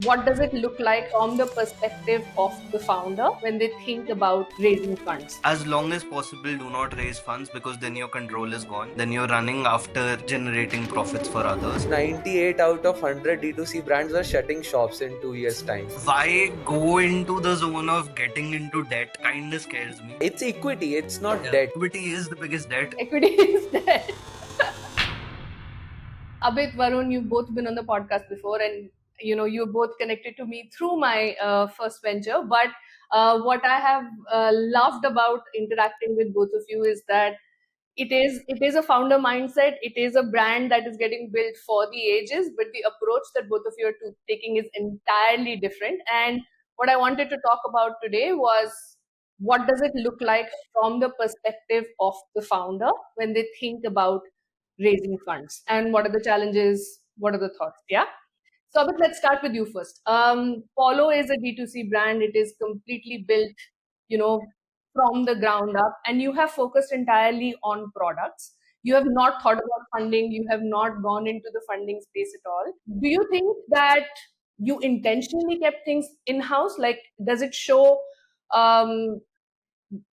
What does it look like from the perspective of the founder when they think about raising funds? As long as possible, do not raise funds because then your control is gone. Then you're running after generating profits for others. 98 out of 100 D2C brands are shutting shops in 2 years' time. Why go into the zone of getting into debt kind of scares me. It's equity, it's not debt. Equity is the biggest debt. Equity is dead. Abhit, Varun, you've both been on the podcast before, and you're both connected to me through my first venture. But what I have loved about interacting with both of you is that it is a founder mindset. It is a brand that is getting built for the ages, but the approach that both of you are taking is entirely different. And what I wanted to talk about today was, what does it look like from the perspective of the founder when they think about raising funds, and what are the challenges, what are the thoughts? Yeah. So, but let's start with you first. Polo is a D2C brand. It is completely built, you know, from the ground up, and you have focused entirely on products. You have not thought about funding. You have not gone into the funding space at all. Do you think that you intentionally kept things in house? Like, does it show? Um,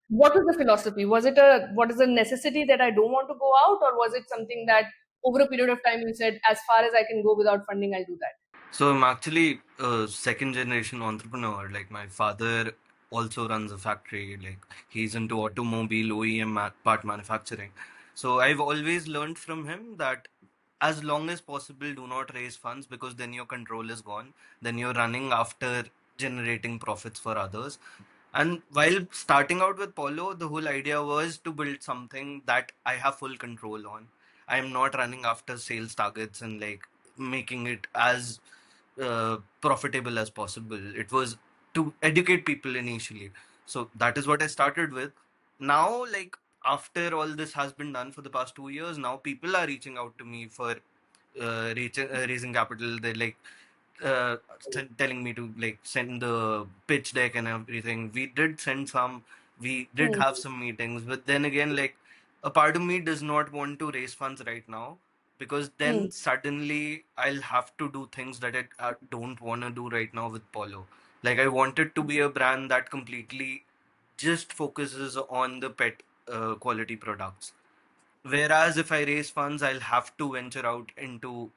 what was the philosophy? Was it a what is a necessity that I don't want to go out, or was it something that over a period of time you said, as far as I can go without funding, I'll do that? So I'm actually a second generation entrepreneur. Like my father also runs a factory. Like he's into automobile OEM part manufacturing. So I've always learned from him that as long as possible, do not raise funds because then your control is gone. Then you're running after generating profits for others. And while starting out with Polo, the whole idea was to build something that I have full control on. I am not running after sales targets and like making it as profitable as possible. It was to educate people initially. So that is what I started with. Now, like after all this has been done for the past 2 years, now people are reaching out to me for raising capital. They're like telling me to like send the pitch deck and everything. We did send some, we did Hmm. have some meetings, but then again, like a part of me does not want to raise funds right now because Hmm. then suddenly I'll have to do things that I don't want to do right now with Polo. Like I wanted to be a brand that completely just focuses on the pet quality products. Whereas if I raise funds, I'll have to venture out into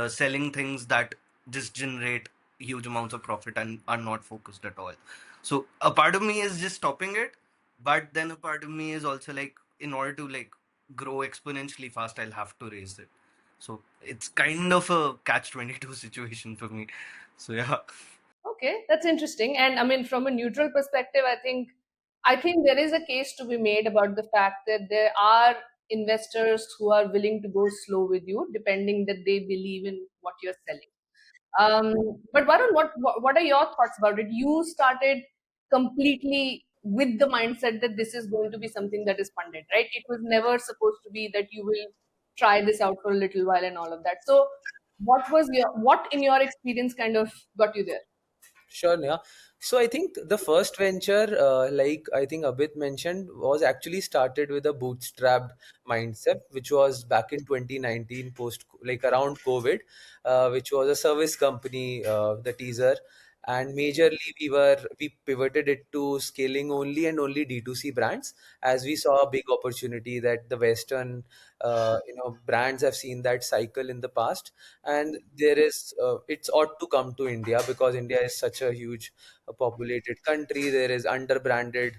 selling things that just generate huge amounts of profit and are not focused at all. So a part of me is just stopping it, but then a part of me is also like, in order to like grow exponentially fast, I'll have to raise it. So it's kind of a catch 22 situation for me. So yeah. Okay, that's interesting. And I mean, from a neutral perspective, I think there is a case to be made about the fact that there are investors who are willing to go slow with you, depending that they believe in what you're selling. But Varun, what are your thoughts about it? You started completely with the mindset that this is going to be something that is funded, right? It was never supposed to be that you will try this out for a little while and all of that. So, what in your experience kind of got you there? Sure, Neha. So I think the first venture, like I think Abhit mentioned, was actually started with a bootstrapped mindset, which was back in 2019, post like around COVID, which was a service company, the teaser, and majorly we pivoted it to scaling only and only D2C brands, as we saw a big opportunity that the Western, brands have seen that cycle in the past, and there is it's ought to come to India because India is such a huge populated country. There is under branded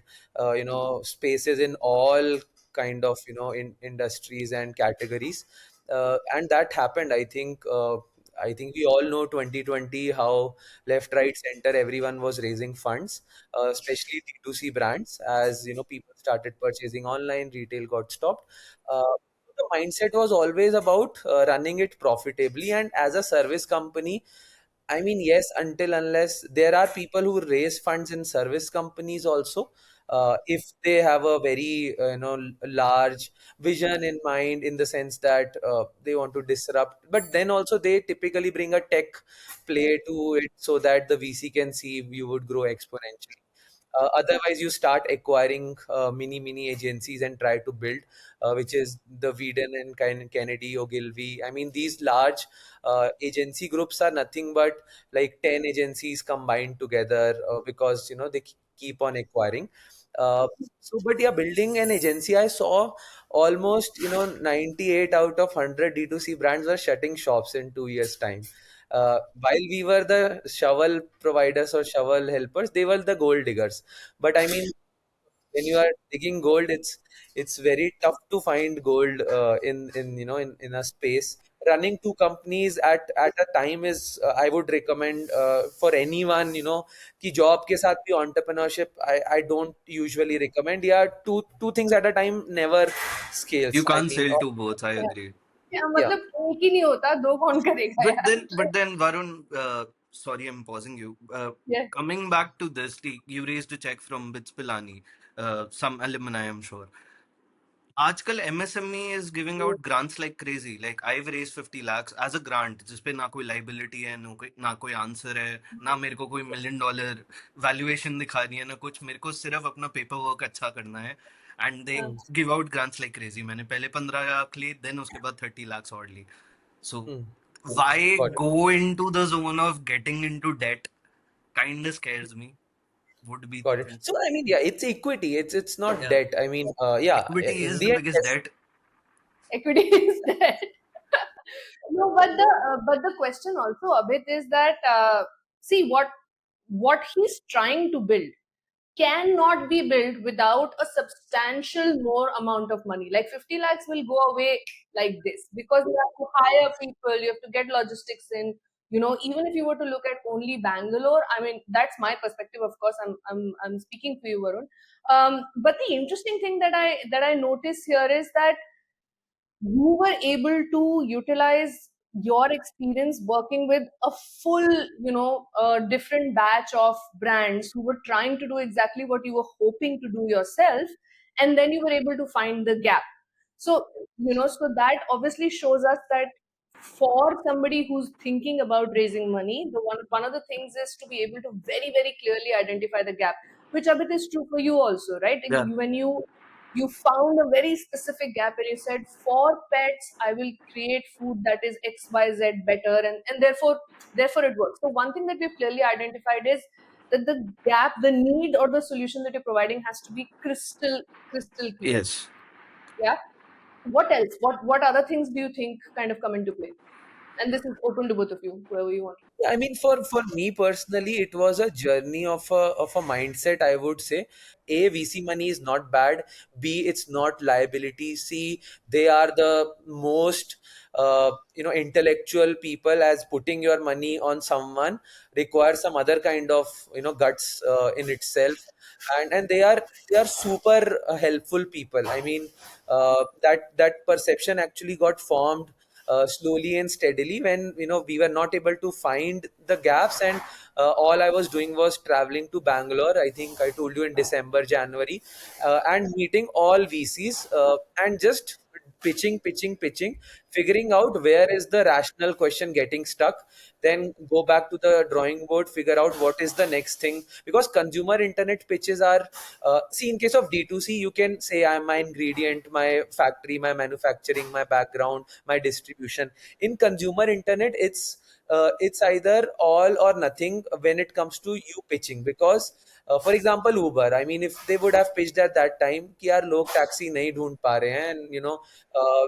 spaces in all kind of in industries and categories, and that happened. I think we all know 2020 how left, right, center everyone was raising funds, especially D2C brands. As people started purchasing online, retail got stopped. uh, the mindset was always about running it profitably, and as a service company, I mean, yes, until unless there are people who raise funds in service companies also, if they have a very large vision in mind, in the sense that they want to disrupt, but then also they typically bring a tech play to it so that the VC can see you would grow exponentially. Otherwise, you start acquiring mini agencies and try to build, which is the Whedon and Kennedy, Ogilvy. I mean, these large agency groups are nothing but like 10 agencies combined together, because they keep on acquiring. Uh, but yeah, building an agency, I saw almost 98 out of 100 D2C brands were shutting shops in 2 years' time. While we were the shovel providers or shovel helpers, they were the gold diggers. But I mean, when you are digging gold, it's very tough to find gold in a space. Running two companies at a time is, I would recommend for anyone, कि job के साथ भी entrepreneurship I don't usually recommend. Yeah, two things at a time never You scales. I can't mean, sell to both. I Yeah. agree. Yeah, yeah. मतलब एक ही नहीं होता, दो कौन करेगा यार? But then, Varun, sorry, I'm pausing you. Yeah. Coming back to this, you raised a check from Bits Pilani, some alumni, I'm sure. आजकल MSME is giving out grants like crazy. Like I've raised 50 lakhs as a grant, जिसपे ना कोई liability है, ना कोई answer है, ना मेरे को कोई $1 million valuation दिखा रही है, ना कुछ, मेरे को सिर्फ अपना पेपर वर्क अच्छा करना है. And they Hmm. give out grants like crazy. मैंने पहले 15 लाख ली, then उसके बाद 30 lakhs और ली. So Hmm. why Got it. go into the zone of getting into debt? Kind of scares me. Would be the Got it. thing. So I mean, yeah, it's equity. It's not Yeah, debt. I mean, yeah, equity in is the the end, biggest yes. debt. Equity is dead. No, but the question also, Abhit, is that see what he's trying to build cannot be built without a substantial more amount of money. Like 50 lakhs will go away like this because you have to hire people, you have to get logistics in. Even if you were to look at only Bangalore, I mean, that's my perspective. Of course, I'm speaking for you, Varun. But the interesting thing that I notice here is that you were able to utilize your experience working with a full, different batch of brands who were trying to do exactly what you were hoping to do yourself, and then you were able to find the gap. So, so that obviously shows us that for somebody who's thinking about raising money, one of the things is to be able to very, very clearly identify the gap, which a bit is true for you also, right? Yeah. When you found a very specific gap and you said, for pets I will create food that is XYZ better, and therefore it works. So one thing that we've clearly identified is that the gap, the need, or the solution that you're providing has to be crystal clear. Yes. Yeah. What else, what other things do you think kind of come into play? And this is open to both of you, whoever you want. Yeah, I mean, for me personally, it was a journey of a mindset. I would say, A, VC money is not bad. B, it's not liability. C, they are the most intellectual people, as putting your money on someone requires some other kind of guts in itself, and they are super helpful people. I mean, that perception actually got formed slowly and steadily when we were not able to find the gaps, and all I was doing was traveling to Bangalore. I think I told you in December, January, and meeting all VCs, and just pitching, figuring out where is the rational question getting stuck, then go back to the drawing board, figure out what is the next thing. Because consumer internet pitches are, see, in case of D2C, you can say I'm my ingredient, my factory, my manufacturing, my background, my distribution. In consumer internet, it's either all or nothing when it comes to you pitching. Because for example, Uber, I mean, if they would have pitched at that time कि यार लोग taxi नहीं ढूंढ पा रहे हैं, and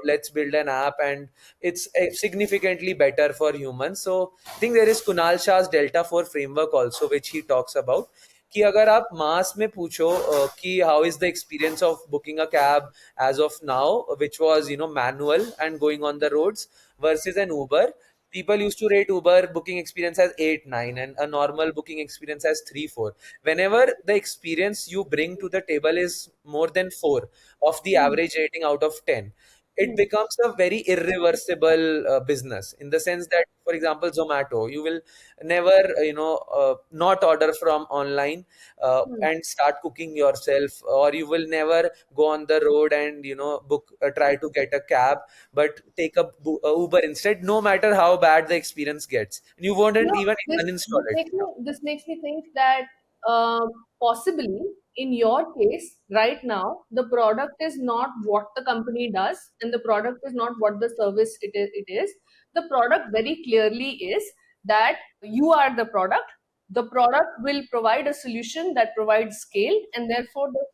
let's build an app, and it's significantly better for humans. So I think there is Kunal Shah's Delta 4 framework also, which he talks about, कि अगर आप मास में पूछो कि how is the experience of booking a cab as of now, which was manual and going on the roads, versus an Uber. People used to rate Uber booking experience as 8 9, and a normal booking experience as 3 4. Whenever the experience you bring to the table is more than 4 of the Hmm. average rating out of 10, it Hmm. becomes a very irreversible business, in the sense that, for example, Zomato, you will never not order from online Hmm. and start cooking yourself, or you will never go on the road and book try to get a cab, but take a Uber instead, no matter how bad the experience gets, you won't You know, even this uninstall this it. makes me this makes me think that. um, possibly in your case right now, the product is not what the company does, and the product is not what the service it is. The product very clearly is that you are the product. The product will provide a solution that provides scale, and therefore the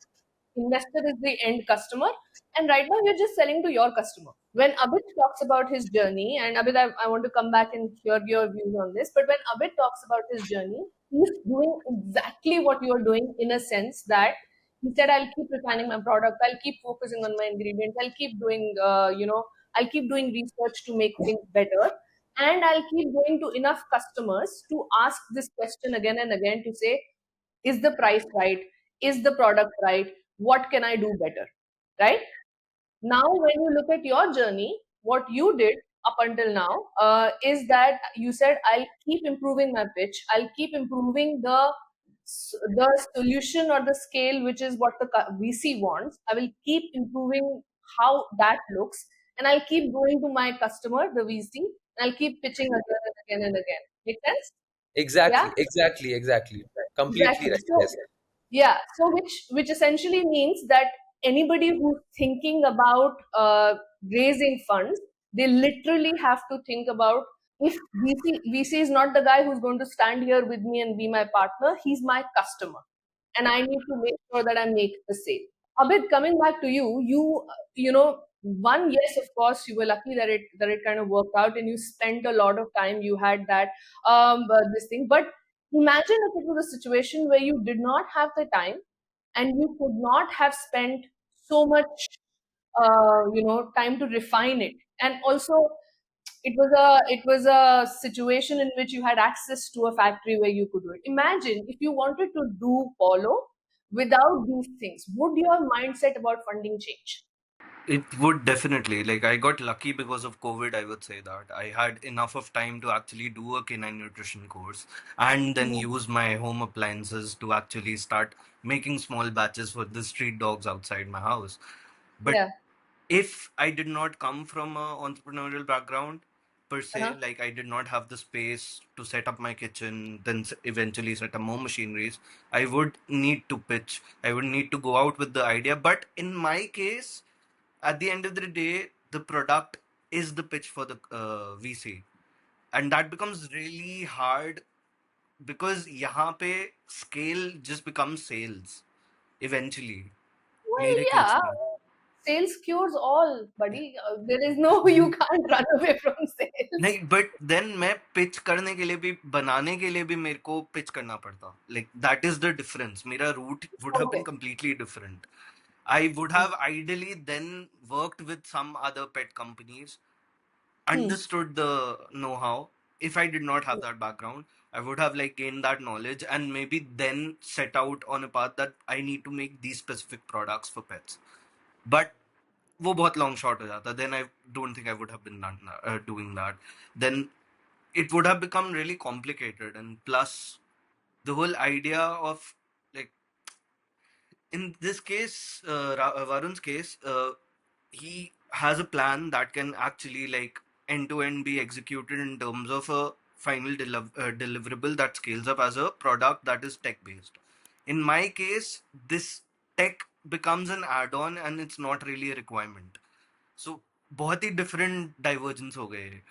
investor is the end customer. And right now you're just selling to your customer. When Abhit talks about his journey, and Abhit, I want to come back and hear your views on this, but when Abhit talks about his journey, he's doing exactly what you're doing, in a sense that he said, I'll keep refining my product, I'll keep focusing on my ingredients, I'll keep doing, I'll keep doing research to make things better. And I'll keep going to enough customers to ask this question again and again to say, is the price right? Is the product right? What can I do better? Right? Now, when you look at your journey, what you did up until now is that you said, I'll keep improving my pitch. I'll keep improving the solution or the scale, which is what the VC wants. I will keep improving how that looks, and I'll keep going to my customer, the VC, and I'll keep pitching again and again and again. Make sense? Yeah, Exactly, exactly, exactly. Completely exactly. right. So Yes. yeah, so which essentially means that anybody who's thinking about raising funds, they literally have to think about, if VC is not the guy who's going to stand here with me and be my partner, he's my customer, and I need to make sure that I make the sale. Abid, coming back to you, one, yes, of course, you were lucky that it kind of worked out, and you spent a lot of time. You had that this thing, but imagine if it was a situation where you did not have the time, and you could not have spent so much, time to refine it, and also it was a situation in which you had access to a factory where you could do it. Imagine if you wanted to do polo without these things, would your mindset about funding change? It would definitely. Like, I got lucky because of COVID, I would say that. I had enough of time to actually do a canine nutrition course and then Mhm. use my home appliances to actually start making small batches for the street dogs outside my house. But Yeah. if I did not come from a entrepreneurial background per se, Uh-huh. like I did not have the space to set up my kitchen, then eventually set up more machineries, I would need to pitch. I would need to go out with the idea. But in my case, at the end of the day, the product is the pitch for the VC, and that becomes really hard because यहाँ पे scale just becomes sales eventually. Well, मेरे case yeah, में. sales cures all, buddy. There is no, you can't run away from sales. नहीं, but then मैं pitch करने के लिए भी, बनाने के लिए भी मेरे को पिच करना पड़ता. Like that is the difference. मेरा route would have been Okay. completely different. I would have ideally then worked with some other pet companies, Hmm. understood the know-how. If I did not have that background, I would have like gained that knowledge and maybe then set out on a path that I need to make these specific products for pets. But वो बहुत long shot हो जाता. Then I don't think I would have been doing that. Then it would have become really complicated, and plus the whole idea of, like, in this case, Varun's case, he has a plan that can actually like end to end be executed in terms of a final deliverable that scales up as a product that is tech based. In my case, this tech becomes an add on and it's not really a requirement. So बहुत ही different divergence हो गए.